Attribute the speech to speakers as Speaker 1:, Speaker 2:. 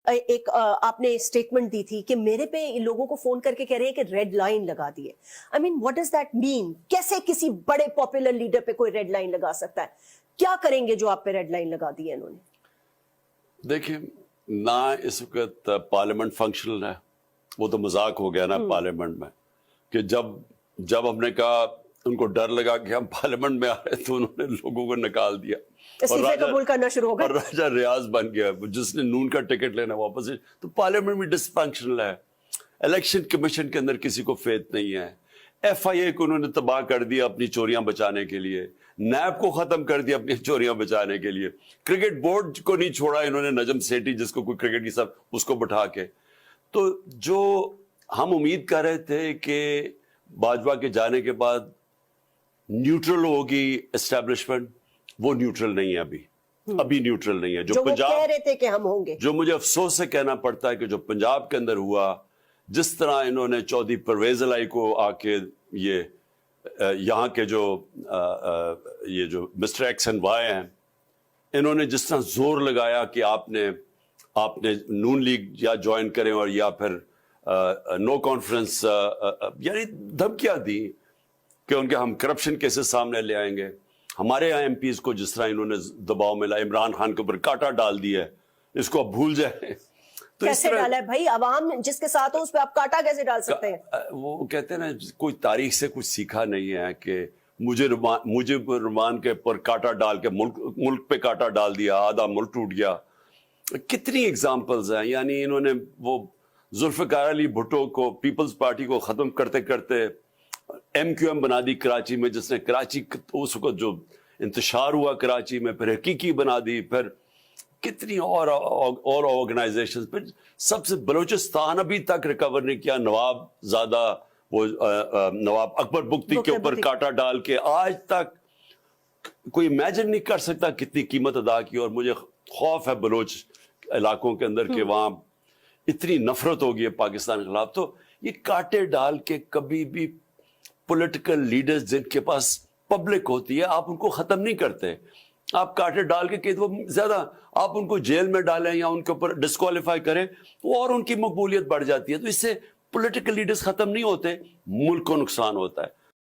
Speaker 1: ایک آپ نے اسٹیٹمنٹ دی تھی کہ میرے پہ لوگوں کو فون کر کے کہہ رہے ہیں کہ ریڈ لائن لگا دیے. آئی مین واٹ ڈز دیٹ مین؟ کیسے کسی بڑے پاپولر لیڈر پہ کوئی ریڈ لائن لگا سکتا ہے؟ کیا کریں گے جو آپ پہ ریڈ لائن لگا دی ہے انہوں نے؟
Speaker 2: دیکھیں، نہ اس وقت پارلیمنٹ فنکشنل ہے، وہ تو مذاق ہو گیا نا پارلیمنٹ میں، کہ جب ہم نے کہا ان کو ڈر لگا کہ ہم پارلیمنٹ میں آ رہے تو انہوں نے لوگوں کو نکال دیا
Speaker 1: استعفے قبول کرنا شروع ہو گئے
Speaker 2: اور راجہ ریاض بن گیا جس نے نون کا ٹکٹ لینا واپس. تو پارلیمنٹ بھی ڈس فنکشنل ہے. الیکشن کمیشن کے اندر کسی کو فیتھ نہیں ہے. ایف آئی اے کو انہوں نے تباہ کر دیا اپنی چوریاں بچانے کے لیے. نیب کو ختم کر دیا اپنی چوریاں بچانے کے لیے. کرکٹ بورڈ کو نہیں چھوڑا انہوں نے، نجم سیٹھی جس کو کوئی کرکٹ کی سب اس کو بٹھا کے. تو جو ہم امید کر رہے تھے کہ باجوہ کے جانے کے بعد نیوٹرل ہوگی اسٹیبلشمنٹ، وہ نیوٹرل نہیں ہے ابھی نیوٹرل نہیں ہے. جو پنجاب
Speaker 1: کہہ رہے تھے کہ ہم ہوں گے،
Speaker 2: جو مجھے افسوس سے کہنا پڑتا ہے کہ جو پنجاب کے اندر ہوا، جس طرح انہوں نے چودھری پرویز الہی کو آ کے یہاں کے یہ جو مسٹر ایکس اینڈ وائی ہیں، انہوں نے جس طرح زور لگایا کہ آپ نے نون لیگ یا جوائن کریں اور یا پھر نو کانفرنس، یعنی دھمکیاں دی کہ ان کے ہم کرپشن کیسے سامنے لے آئیں گے. ہمارے یہاں ایم پیز کو جس طرح انہوں نے دباؤ میں لایا، عمران خان کے اوپر کاٹا ڈال دیا ہے، اس کو آپ بھول جائیں. تو
Speaker 1: کیسے ڈالا ہے بھائی؟ عوام جس کے ساتھ ہو اس پہ آپ کاٹا کیسے ڈال سکتے ہیں؟
Speaker 2: وہ کہتے ہیں نا کوئی تاریخ سے کچھ سیکھا نہیں ہے کہ مجھے رحمان کے پر کاٹا ڈال کے ملک پہ کاٹا ڈال دیا، آدھا ملک ٹوٹ گیا. کتنی ایگزامپلز ہیں. یعنی انہوں نے وہ ذوالفقار علی بھٹو کو، پیپلز پارٹی کو ختم کرتے کرتے ایم کیو ایم بنا دی کراچی میں، جس نے کراچی اس وقت جو انتشار ہوا کراچی میں، پھر حقیقی بنا دی. پھر کتنی اور آرگنائزیشن، پھر سب سے بلوچستان ابھی تک ریکور نہیں کیا. نواب زادہ، وہ نواب اکبر بگٹی کے اوپر کاٹا ڈال کے آج تک کوئی امیجن نہیں کر سکتا کتنی قیمت ادا کی. اور مجھے خوف ہے بلوچ علاقوں کے اندر کہ وہاں اتنی نفرت ہوگی ہے پاکستان کے خلاف. تو یہ کاٹے ڈال کے کبھی بھی پولیٹیکل لیڈرز جن کے پاس پبلک ہوتی ہے، آپ ان کو ختم نہیں کرتے. آپ کاٹے ڈال کے کہ وہ زیادہ آپ ان کو جیل میں ڈالیں یا ان کے اوپر ڈسکوالیفائی کریں تو اور ان کی مقبولیت بڑھ جاتی ہے. تو اس سے پولیٹیکل لیڈرز ختم نہیں ہوتے، ملک کو نقصان ہوتا ہے.